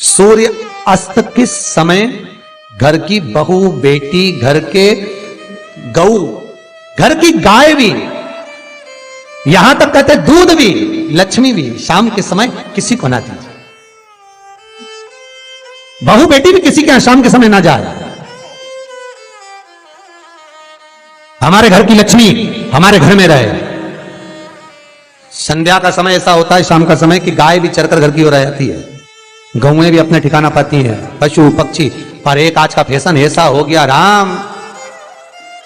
सूर्य अस्त के समय घर की बहू, बेटी, घर के गऊ, घर की गाय भी, यहां तक कहते दूध भी, लक्ष्मी भी शाम के समय किसी को ना दीजिए। बहू बेटी भी किसी के यहां शाम के समय ना जाए। हमारे घर की लक्ष्मी हमारे घर में रहे। संध्या का समय ऐसा होता है, शाम का समय, कि गाय भी चरकर घर की ओर आ जाती है, गौएं भी अपने ठिकाना पाती हैं, पशु पक्षी। पर एक आज का फैशन ऐसा हो गया राम,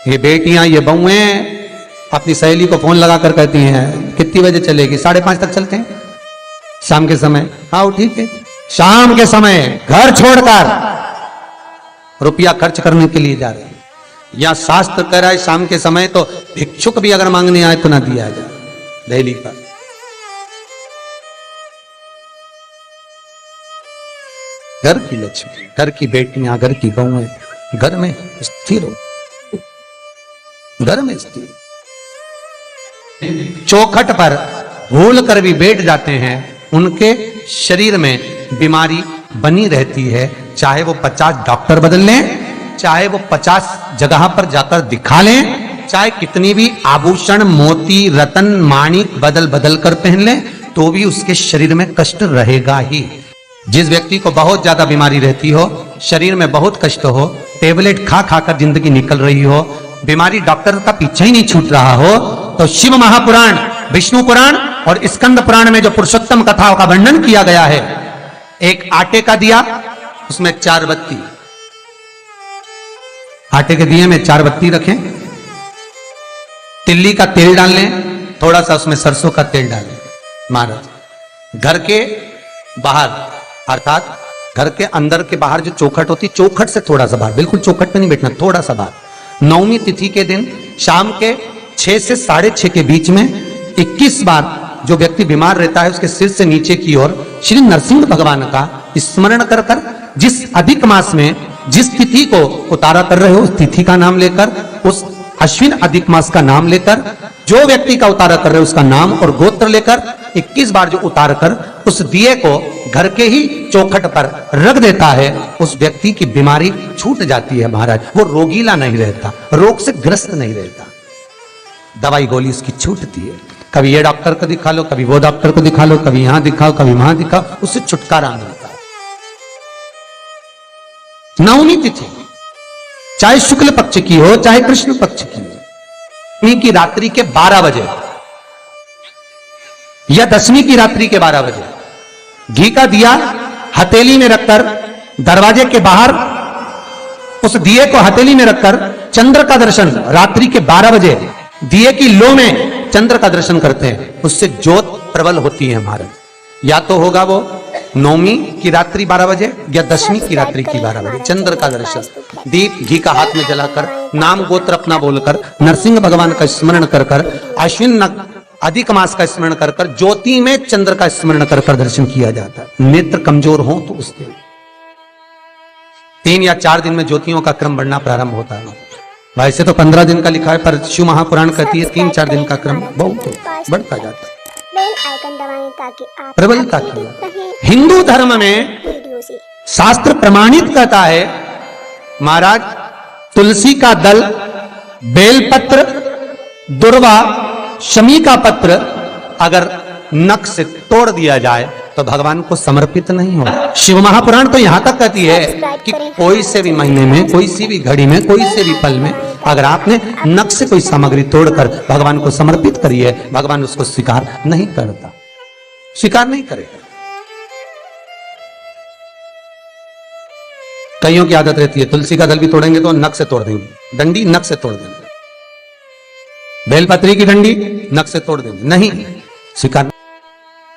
ये बेटियां, ये बहुएं अपनी सहेली को फोन लगाकर कहती हैं कितनी बजे चलेगी? 5:30 तक चलते हैं शाम के समय। हाँ ठीक है, शाम के समय घर छोड़कर रुपया खर्च करने के लिए जा रहे हैं। या शास्त्र कह रहा है शाम के समय तो भिक्षुक भी अगर मांगने आए तो ना दिया जाए। दिल्ली का घर की लक्ष्मी, घर की बेटियां, घर की बहुएं घर में स्थिर हो, घर में स्थिर। चौखट पर भूल कर भी बैठ जाते हैं, उनके शरीर में बीमारी बनी रहती है। चाहे वो 50 डॉक्टर बदल लें, चाहे वो 50 जगह पर जाकर दिखा लें, चाहे कितनी भी आभूषण, मोती, रतन, माणिक बदल बदल कर पहन लें, तो भी उसके शरीर में कष्ट रहेगा ही। जिस व्यक्ति को बहुत ज्यादा बीमारी रहती हो, शरीर में बहुत कष्ट हो, टेबलेट खा खा कर जिंदगी निकल रही हो, बीमारी डॉक्टर का पीछा ही नहीं छूट रहा हो, तो शिव महापुराण, विष्णु पुराण और स्कंद पुराण में जो पुरुषोत्तम कथाओं का वर्णन किया गया है, एक आटे का दिया, उसमें 4 बत्ती, आटे के दिए में 4 बत्ती रखें, तिल्ली का तेल डाल लें, थोड़ा सा उसमें सरसों का तेल डालें। महाराज घर के बाहर, अर्थात घर के अंदर के बाहर जो चौखट होती, चौखट से थोड़ा सा बाहर, बिल्कुल चौखट पे नहीं बैठना, थोड़ा सा बाहर, 9वीं तिथि के दिन शाम के 6 से 6:30 के बीच में 21 बार जो व्यक्ति बीमार रहता है उसके सिर से नीचे की ओर श्री नरसिंह भगवान का स्मरण कर कर, जिस अधिक मास में जिस तिथि को उतारा कर रहे हो उस तिथि का नाम लेकर, उस अश्विन अधिक मास का नाम लेकर, जो व्यक्ति का उतारा कर रहे हो उसका नाम और गोत्र लेकर 21 बार जो उतार कर उस दिए को घर के ही चौखट पर रख देता है, उस व्यक्ति की बीमारी छूट जाती है महाराज। वो रोगीला नहीं रहता, रोग से ग्रस्त नहीं रहता, दवाई गोली उसकी छूटती है। कभी ये डॉक्टर को दिखा लो, कभी वो डॉक्टर को दिखा लो, कभी यहां दिखाओ, कभी वहां दिखाओ, उससे छुटकारा मिलता है। 9वीं तिथि चाहे शुक्ल पक्ष की हो चाहे कृष्ण पक्ष की हो, की रात्रि के 12 बजे या 10वीं की रात्रि के 12 बजे घी का दिया हथेली में रखकर दरवाजे के बाहर उस दिए को हथेली में रखकर चंद्र का दर्शन रात्रि के 12 बजे दिए की लो में चंद्र का दर्शन करते हैं, उससे ज्योत प्रबल होती है महाराज। या तो होगा वो 9वीं की रात्रि 12 बजे या 10वीं की रात्रि की 12 बजे चंद्र का दर्शन, दीप घी का हाथ में जलाकर, नाम गोत्र अपना बोलकर, नरसिंह भगवान का स्मरण कर कर, अश्विन अधिक मास का स्मरण कर कर, ज्योति में चंद्र का स्मरण कर कर दर्शन किया जाता है। नेत्र कमजोर हो तो उस दिन 3 या 4 दिन में ज्योतियों का क्रम बढ़ना प्रारंभ होता है। वैसे तो 15 दिन का लिखा है, पर शिव महापुराण कहती है 3-4 दिन का क्रम बहुत बढ़ता जाता है। प्रबलता की हिंदू धर्म में शास्त्र प्रमाणित कहता है महाराज, तुलसी का दल, बेलपत्र, दुर्वा, शमी का पत्र अगर नख से तोड़ दिया जाए तो भगवान को समर्पित नहीं हो। शिव महापुराण तो यहां तक कहती है कि कोई से भी महीने में, कोई सी भी घड़ी में, कोई से भी पल में अगर आपने नख से कोई सामग्री तोड़कर भगवान को समर्पित करी है, भगवान उसको स्वीकार नहीं करता, स्वीकार नहीं करेगा। कईयों की आदत रहती है तुलसी का दल भी तोड़ेंगे तो नख से तोड़ देंगे, डंडी नख से तोड़ देंगे, बेलपत्री की डंडी नख से तोड़ देंगे, नहीं स्वीकार।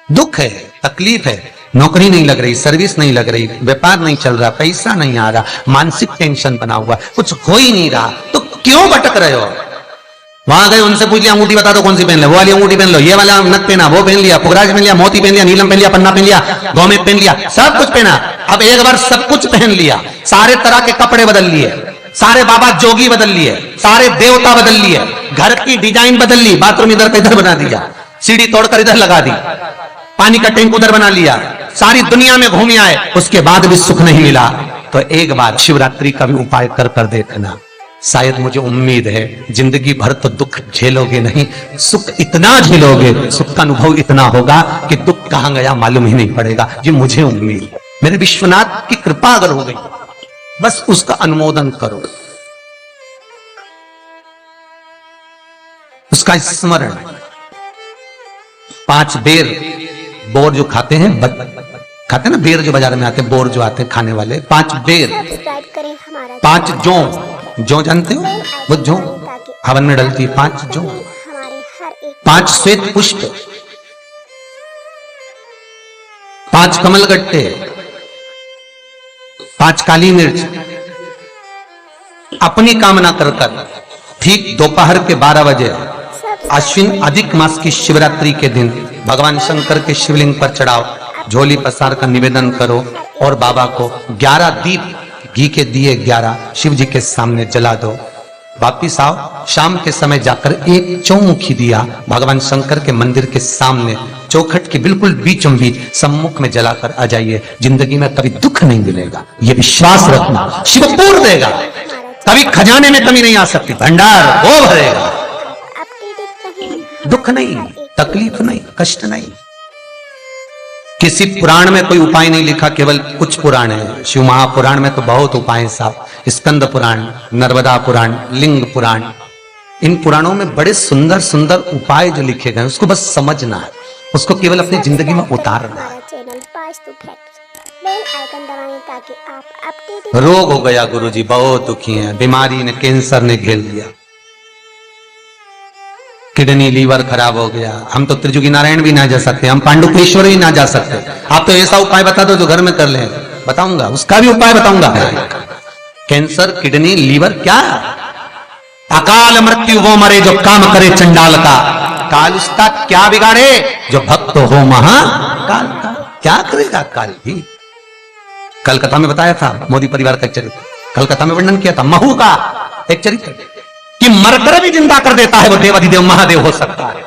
दुख है, तकलीफ है, नौकरी नहीं लग रही, सर्विस नहीं लग रही, व्यापार नहीं चल रहा, पैसा नहीं आ रहा, मानसिक टेंशन बना हुआ, कुछ हो ही नहीं रहा, तो क्यों भटक रहे हो? वहां गए, उनसे पूछ लिया अंगूठी बता दो कौन सी पहन ले, वो वाली अंगूठी पहन लो, ये वाला नथ पहना, वो पहन लिया, पुगराज पहन लिया, मोती पहन लिया, नीलम पहन लिया, पन्ना पहन लिया, गौमेद पहन लिया, सब कुछ पहना। अब एक बार सब कुछ पहन लिया, सारे तरह के कपड़े बदल लिए, सारे बाबा जोगी बदल लिए, सारे देवता बदल लिए, घर की डिजाइन बदल ली, बाथरूम इधर का इधर बना दिया, सीढ़ी तोड़कर इधर लगा दी, पानी का टैंक उधर बना लिया, सारी दुनिया में घूम आए, उसके बाद भी सुख नहीं मिला, तो एक बार शिवरात्रि का भी उपाय कर देखना। शायद मुझे उम्मीद है जिंदगी भर तो दुख झेलोगे नहीं, सुख इतना झेलोगे, सुख का अनुभव इतना होगा कि दुख कहां गया मालूम ही नहीं पड़ेगा। ये मुझे उम्मीद है। मेरे विश्वनाथ की कृपा अगर हो गई, बस उसका अनुमोदन करो, उसका स्मरण। 5 बेर बोर जो खाते हैं, खाते हैं ना बेर जो बाजार में आते हैं, बोर जो आते हैं खाने वाले, 5 बेर, 5 जौ जानते हो, वो जौ हवन में डलती है, 5 जौ, 5 श्वेत पुष्प, 5 कमल गट्टे, 5 काली मिर्च, अपनी कामना कर ठीक दोपहर के 12 बजे अश्विन अधिक मास की शिवरात्रि के दिन भगवान शंकर के शिवलिंग पर चढ़ाओ, झोली पसार का निवेदन करो और बाबा को 11 दीप घी के दिए 11 शिव जी के सामने जला दो। वापिस आओ, शाम के समय जाकर एक चौमुखी दिया भगवान शंकर के मंदिर के सामने चौखट के बिल्कुल बीचों बीच सम्मुख में जलाकर आ जाइए। जिंदगी में कभी दुख नहीं मिलेगा, ये विश्वास रखना, शिव पूर्ण देगा, कभी खजाने में कमी नहीं आ सकती, भंडार वो भरेगा। दुख नहीं, तकलीफ नहीं, कष्ट नहीं। किसी पुराण में कोई उपाय नहीं लिखा, केवल कुछ पुराण है। शिव महापुराण में तो बहुत उपाय साहब, स्कंद पुराण, नर्मदा पुराण, लिंग पुराण, इन पुराणों में बड़े सुंदर सुंदर उपाय जो लिखे गए, उसको बस समझना है, उसको केवल अपनी जिंदगी में उतारना है। रोग हो गया गुरुजी, बहुत दुखी हैं, बीमारी ने, कैंसर ने घेर लिया, किडनी लीवर खराब हो गया, हम तो त्रिजुगी नारायण भी ना जा सकते, हम पांडुकेश्वर ही ना जा सकते। आप तो ऐसा उपाय बता दो जो घर में कर ले, बताऊंगा, उसका भी उपाय बताऊंगा। कैंसर, किडनी, लीवर, क्या अकाल मृत्यु वो मरे जो काम करे चंडाल का, काल उसका क्या बिगाड़े जो भक्त हो महाकाल का। क्या करेगा काल भी। कलकत्ता में बताया था मोदी परिवार का एक चरित्र, कलकत्ता में वर्णन किया था महू का एक चरित्र कि मरकर भी जिंदा कर देता है वो देवाधिदेव महादेव हो सकता है,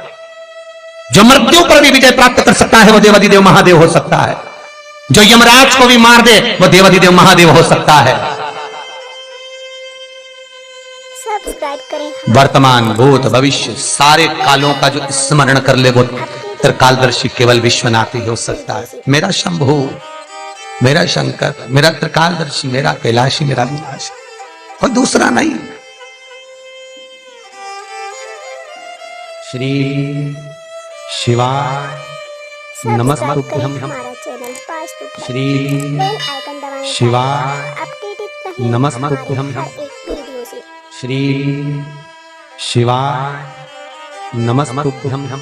जो मृत्यु पर भी विजय प्राप्त कर सकता है वो देवाधिदेव महादेव हो सकता है, जो यमराज को भी मार दे वो देवाधिदेव महादेव हो सकता है। सब्सक्राइब करें। वर्तमान, भूत, भविष्य सारे कालों का जो स्मरण कर ले वो त्रिकालदर्शी केवल विश्वनाथ ही हो सकता है। मेरा शंभु, मेरा शंकर, मेरा त्रिकालदर्शी, मेरा कैलाशी, मेरा विनाशी, और दूसरा नहीं। श्री शिवाय नमस्तुभ्यं, श्री शिवाय नमस्तुभ्यं, श्री शिवाय नमस्तुभ्यं।